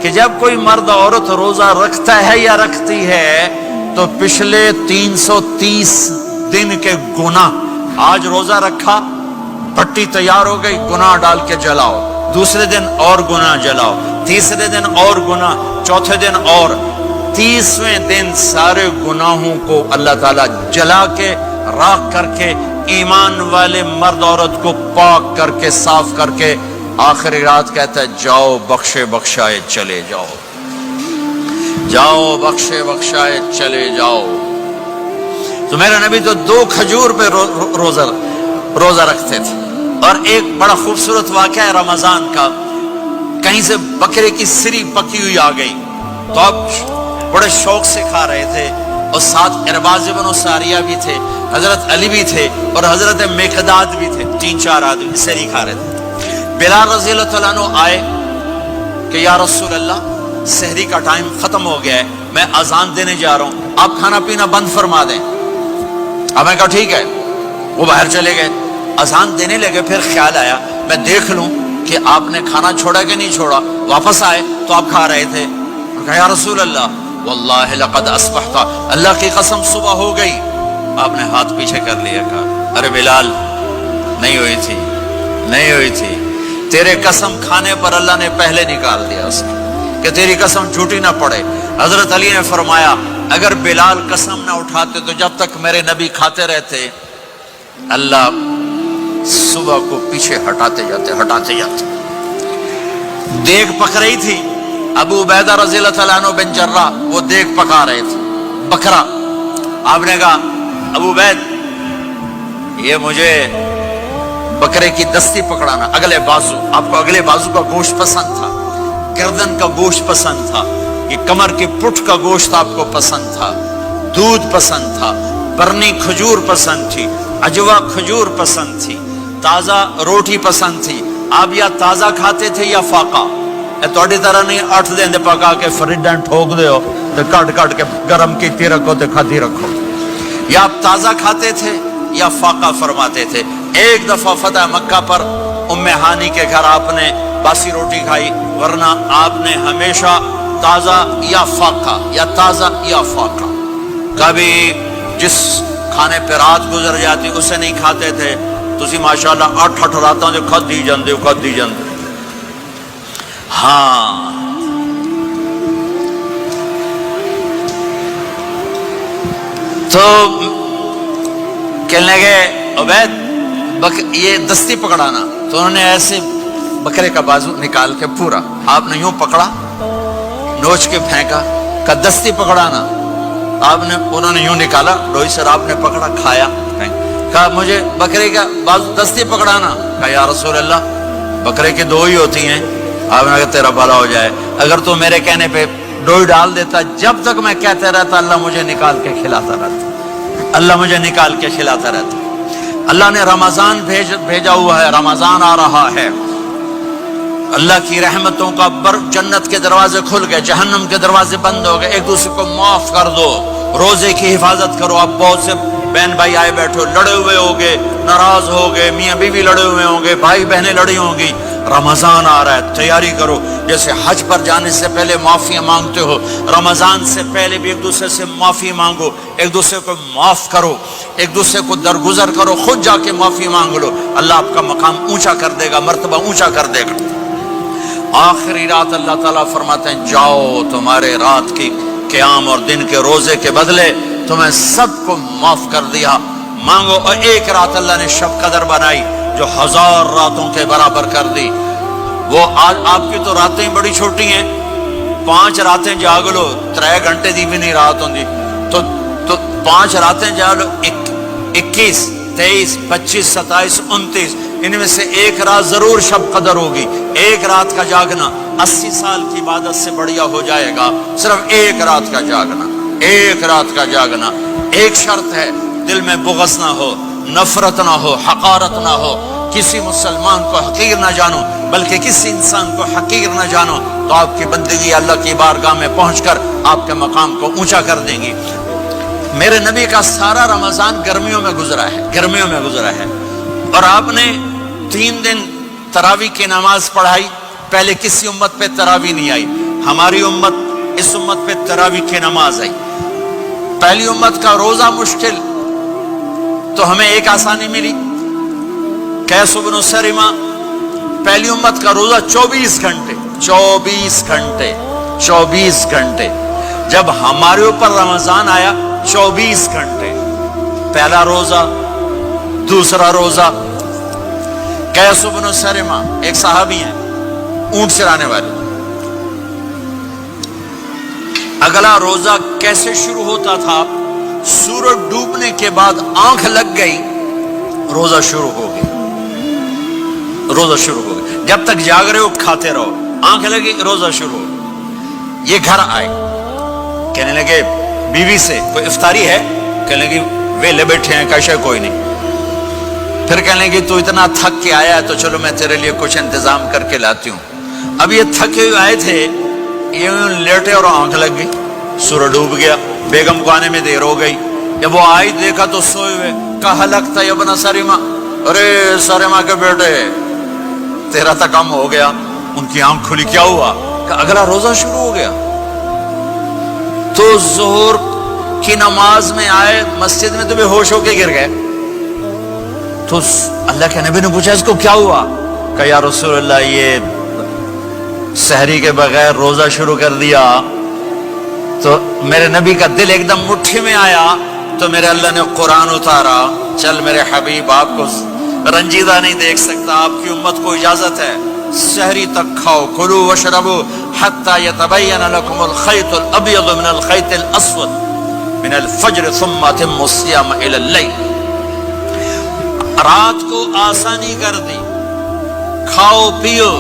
کہ جب کوئی مرد عورت روزہ رکھتا ہے یا رکھتی ہے تو پچھلے 330 دن کے گناہ، آج روزہ رکھا، پٹی تیار ہو گئی، گناہ ڈال کے جلاؤ، دوسرے دن اور گناہ جلاؤ، تیسرے دن اور گناہ، چوتھے دن اور، 30ویں دن سارے گناہوں کو اللہ تعالیٰ جلا کے راکھ کر کے ایمان والے مرد عورت کو پاک کر کے صاف کر کے آخری رات کہتا ہے جاؤ بخشے بخشائے چلے جاؤ، جاؤ بخشے بخشائے چلے جاؤ۔ تو میرا نبی تو 2 کھجور پہ روزہ رکھتے تھے۔ اور ایک بڑا خوبصورت واقعہ ہے رمضان کا، کہیں سے بکرے کی سری پکی ہوئی آ گئی تو اب بڑے شوق سے کھا رہے تھے، اور ساتھ ارباز بن ساریہ بھی تھے، حضرت علی بھی تھے اور حضرت مقداد بھی تھے، 3-4 آدمی سری کھا رہے تھے۔ بلال رضی اللہ عنہ آئے کہ یا رسول اللہ سحری کا ٹائم ختم ہو گیا ہے، میں اذان دینے جا رہا ہوں، آپ کھانا پینا بند فرما دیں۔ اب میں کہا ٹھیک ہے، وہ باہر چلے گئے، اذان دینے لگے، پھر خیال آیا میں دیکھ لوں کہ آپ نے کھانا چھوڑا کہ نہیں چھوڑا، واپس آئے تو آپ کھا رہے تھے۔ کہا یا رسول اللہ واللہ لقد اصبحت، اللہ کی قسم صبح ہو گئی۔ آپ نے ہاتھ پیچھے کر لیا، کہا ارے بلال نہیں ہوئی تھی، نہیں ہوئی تھی، تیرے قسم کھانے پر اللہ نے پہلے نکال دیا اس کہ تیری قسم جھوٹی نہ پڑے۔ حضرت علی نے فرمایا اگر بلال قسم نہ اٹھاتے تو جب تک میرے نبی کھاتے رہتے اللہ صبح کو پیچھے ہٹاتے جاتے۔ دیگ پک رہی تھی، ابو عبیدہ رضی اللہ تعالیٰ عنہ بن جراح وہ دیگ پکا رہے تھے، بکرا۔ آپ نے کہا ابو عبید یہ مجھے بکرے کی دستی پکڑانا، اگلے بازو، آپ کو اگلے بازو کا گوشت پسند تھا، گردن کا گوشت پسند تھا، یہ کمر کی پٹھ کا گوشت آپ کو پسند تھا، دودھ پسند تھا، برنی کھجور پسند تھی، عجوا کھجور پسند تھی، تازہ روٹی پسند تھی۔ آپ یا تازہ کھاتے تھے یا فاقہ، توڑی طرح نہیں 8 دن دے پکا کے فریڈن ٹھوک دے ہو تو کٹ کے گرم کیتی رکھو تو کھاتی رکھو، یا آپ تازہ کھاتے تھے یا فاقہ فرماتے تھے۔ ایک دفعہ فتح مکہ پر ام ہانی کے گھر آپ نے باسی روٹی کھائی، ورنہ آپ نے ہمیشہ تازہ یا فاقہ یا تازہ یا فاقہ، کبھی جس کھانے پہ رات گزر جاتی اسے نہیں کھاتے تھے۔ تسی ماشاءاللہ 8 راتوں جو کھد دی جاندے ہاں۔ تو کہنے لگے عبید یہ دستی پکڑانا، تو انہوں نے ایسے بکرے کا بازو نکال کے پورا آپ نے یوں پکڑا، نوچ کے پھینکا، کہا دستی پکڑانا، انہوں نے یوں نکالا، ڈوئی سر آپ نے پکڑا، کھایا، کہا مجھے بکرے کا بازو دستی پکڑانا، کہا یا رسول اللہ بکرے کی 2 ہی ہوتی ہیں۔ آپ نے کہا تیرا بھلا ہو جائے، اگر تو میرے کہنے پہ ڈوئی ڈال دیتا، جب تک میں کہتے رہتا اللہ مجھے نکال کے کھلاتا رہتا، اللہ مجھے نکال کے کھلاتا رہتا۔ اللہ نے رمضان بھیجا ہوا ہے، رمضان آ رہا ہے، اللہ کی رحمتوں کا جنت کے دروازے کھل گئے، جہنم کے دروازے بند ہو گئے، ایک دوسرے کو معاف کر دو، روزے کی حفاظت کرو۔ اب بہت سے بہن بھائی آئے بیٹھو، لڑے ہوئے ہوگے، ناراض ہوگے، میاں بیوی لڑے ہوئے ہوں گے، بھائی بہنیں لڑی ہوں گی، رمضان آ رہا ہے، تیاری کرو۔ جیسے حج پر جانے سے پہلے معافی مانگتے ہو، رمضان سے پہلے بھی ایک دوسرے سے معافی مانگو، ایک دوسرے کو معاف کرو، ایک دوسرے کو درگزر کرو، خود جا کے معافی مانگ لو، اللہ آپ کا مقام اونچا کر دے گا، مرتبہ اونچا کر دے گا۔ آخری رات اللہ تعالیٰ فرماتے ہیں جاؤ، تمہارے رات کی قیام اور دن کے روزے کے بدلے تمہیں سب کو معاف کر دیا، مانگو۔ اور ایک رات اللہ نے شب قدر بنائی جو 1000 راتوں کے برابر کر دی۔ وہ آج آپ کی تو راتیں بڑی چھوٹی ہیں، 5 راتیں جاگ لو، 3 گھنٹے دی بھی نہیں رات ہوندی، تو 5 راتیں جاگ لو، 21 23 25 27 29، ان میں سے ایک رات ضرور شب قدر ہوگی۔ ایک رات کا جاگنا 80 سال کی عبادت سے بڑھیا ہو جائے گا، صرف ایک رات کا جاگنا، ایک رات کا جاگنا۔ ایک شرط ہے، دل میں بغض نہ ہو، نفرت نہ ہو، حقارت نہ ہو، کسی مسلمان کو حقیر نہ جانو، بلکہ کسی انسان کو حقیر نہ جانو، تو آپ کی بندگی اللہ کی بارگاہ میں پہنچ کر آپ کے مقام کو اونچا کر دیں گی۔ میرے نبی کا سارا رمضان گرمیوں میں گزرا ہے، گرمیوں میں گزرا ہے، اور آپ نے 3 دن تراویح کی نماز پڑھائی۔ پہلے کسی امت پہ تراویح نہیں آئی، ہماری امت اس امت پہ تراویح کی نماز آئی. پہلی امت کا روزہ مشکل تو ہمیں ایک آسانی ملی. قیس بن سرمہ پہلی امت کا روزہ 24 گھنٹے 24 گھنٹے. جب ہمارے اوپر رمضان آیا 24 گھنٹے. پہلا روزہ دوسرا روزہ. قیس بن سرمہ ایک صحابی ہیں اونٹ چرانے والے. اگلا روزہ کیسے شروع ہوتا تھا؟ سورج ڈوبنے کے بعد آنکھ لگ گئی روزہ شروع ہو گیا. جب تک جاگ رہے ہو کھاتے رہو. آنکھ لگی روزہ شروع ہو. یہ گھر آئے کہنے لگے بیوی سے کوئی افطاری ہے؟ کہنے لگے ویلے بیٹھے ہیں کیسے کوئی نہیں. پھر کہنے لگے تو اتنا تھک کے آیا ہے تو چلو میں تیرے لیے کچھ انتظام کر کے لاتی ہوں. اب یہ تھکے ہوئے آئے تھے, یہ لیٹے اور آنکھ لگ گئی, سورج ڈوب گیا. بیگم کو آنے میں دیر ہو گئی. جب وہ آئی دیکھا تو سوئے ہوئے. کہا لگتا ہے ابن سرمہ, ارے سرمہ کے بیٹے تیرا تو کم ہو گیا. ان کی آنکھ کھلی, کیا ہوا؟ کہ اگلا روزہ شروع ہو گیا. تو ظہر کی نماز میں آئے مسجد میں تو بے ہوش ہو کے گر گئے. تو اللہ کے نبی نے پوچھا اس کو کیا ہوا؟ کہ یا رسول اللہ یہ سحری کے بغیر روزہ شروع کر دیا. تو میرے نبی کا دل ایک دم مٹھی میں آیا. تو میرے اللہ نے قرآن اتارا, چل میرے حبیب آپ کو رنجیدہ نہیں دیکھ سکتا, آپ کی امت کو اجازت ہے سحری تک کھاؤ. کلوا واشربوا حتی یتبین لکم الخیط الابیض من الخیط الاسود من الفجر ثم اتموا الصیام الی اللیل. رات کو آسانی کر دی, کھاؤ پیو.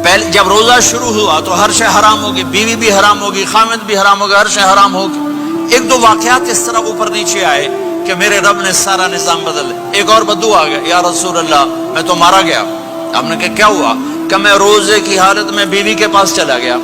پہلے جب روزہ شروع ہوا تو ہر شے حرام ہوگی, بیوی بھی حرام ہوگی, خامد بھی حرام ہوگا, ہر شے حرام ہوگی. ایک دو واقعات اس طرح اوپر نیچے آئے کہ میرے رب نے سارا نظام بدل. ایک اور بدو آ گیا, یا رسول اللہ میں تو مارا گیا. آپ نے کہا کیا ہوا؟ کہ میں روزے کی حالت میں بیوی کے پاس چلا گیا.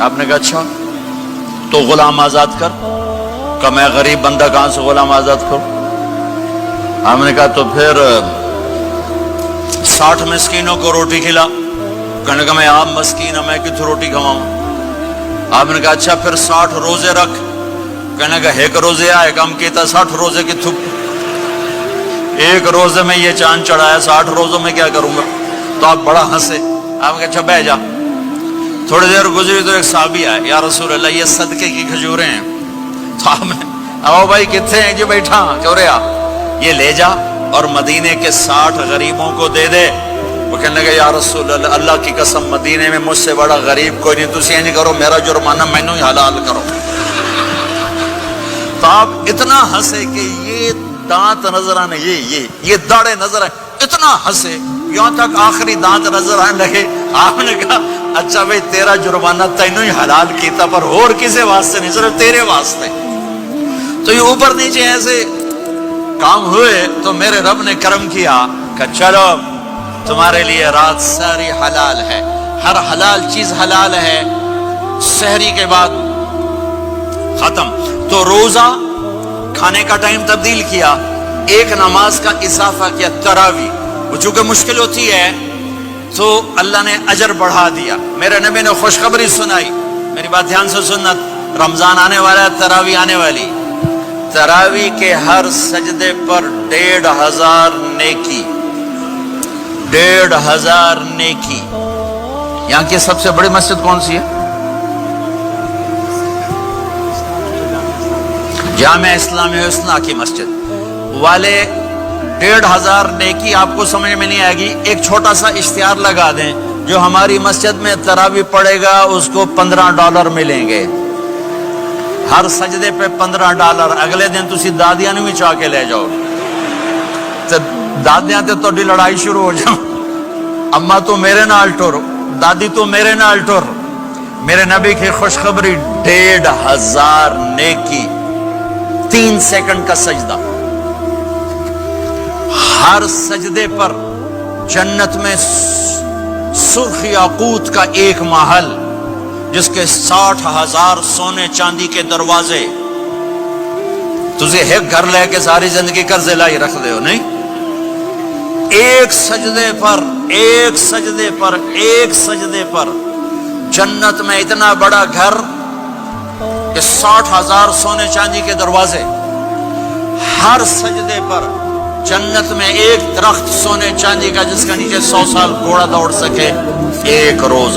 آپ نے کہا اچھا تو غلام آزاد کر. کہ میں غریب بندہ کہاں سے غلام آزاد کروں؟ آپ نے کہا تو پھر 60 مسکینوں کو روٹی کھلا. کہنے لگا میں آپ مسکین ہوں, میں کتوں روٹی کھواؤں؟ آپ نے کہا اچھا پھر 60 روزے رکھ. کہنے لگا ایک روزے آئے کم کیتا 60 روزے کی تھپ. ایک روزے میں یہ چاند چڑھایا, 60 روزوں میں کیا کروں گا؟ تو آپ بڑا ہنسے. آپ نے کہا اچھا بہ جا. تھوڑی دیر گزری تو ایک صحابی آئے, یا رسول اللہ یہ صدقے کی کھجوریں ہیں. تو آپ نے آؤ بھائی کتنے ہیں؟ جی بیٹھا کیوں رہا, یہ لے جا اور مدینے کے 60 غریبوں کو دے دے. وہ کہنے لگا یا رسول اللہ اللہ کی قسم مدینے میں مجھ سے بڑا غریب کوئی نہیں, تسی یہ نہیں کرو میرا جرمانہ مینوں ہی حلال کرو. تو آپ اتنا ہنسے کہ یہ دانت نظر آنے, یہ داڑے نظر آئے, اتنا ہنسے یہاں تک آخری دانت نظر آنے لگے. آپ نے کہا اچھا بھائی تیرا جرمانہ تینوں ہی حلال کیتا پر اور کسی واسطے نہیں, صرف تیرے واسطے. تو یہ اوپر نیچے ایسے کام ہوئے تو میرے رب نے کرم کیا کہ چلو تمہارے لیے رات ساری حلال ہے, ہر حلال چیز حلال ہے. سحری کے بعد ختم. تو روزہ کھانے کا ٹائم تبدیل کیا, ایک نماز کا اضافہ کیا تراویح. وہ چونکہ مشکل ہوتی ہے تو اللہ نے اجر بڑھا دیا. میرے نبی نے خوشخبری سنائی, میری بات دھیان سے سننا, رمضان آنے والا ہے, تراویح آنے والی. تراویح کے ہر سجدے پر 1500 نیکی, 1500 نیکی. یہاں کی سب سے بڑی مسجد کون سی ہے؟ جامعہ اسلامی حسنہ کی مسجد والے. 1500 نیکی آپ کو سمجھ میں نہیں آئے گی. ایک چھوٹا سا اشتہار لگا دیں, جو ہماری مسجد میں تراویح پڑے گا اس کو $15 ملیں گے. ہر سجدے پہ $15. اگلے دن تسی دادیاں بھی چاہ کے لے جاؤ. دادیاں تے تو لڑائی شروع ہو جاؤ, اما تو میرے نال ٹر, دادی تو میرے نال ٹر. میرے نبی کی خوشخبری 1500 نیکی, 3 سیکنڈ کا سجدہ. ہر سجدے پر جنت میں سرخ یاقوت کا ایک محل جس کے 60,000 سونے چاندی کے دروازے. تجھے ایک گھر لے کے ساری زندگی قرضے لائی رکھ دے ہو نہیں. ایک سجدے پر جنت میں اتنا بڑا گھر کہ 60,000 سونے چاندی کے دروازے، ہر سجدے پر جنت میں ایک درخت سونے چاندی کا جس کا نیچے 100 سال گھوڑا دوڑ سکے، ایک روز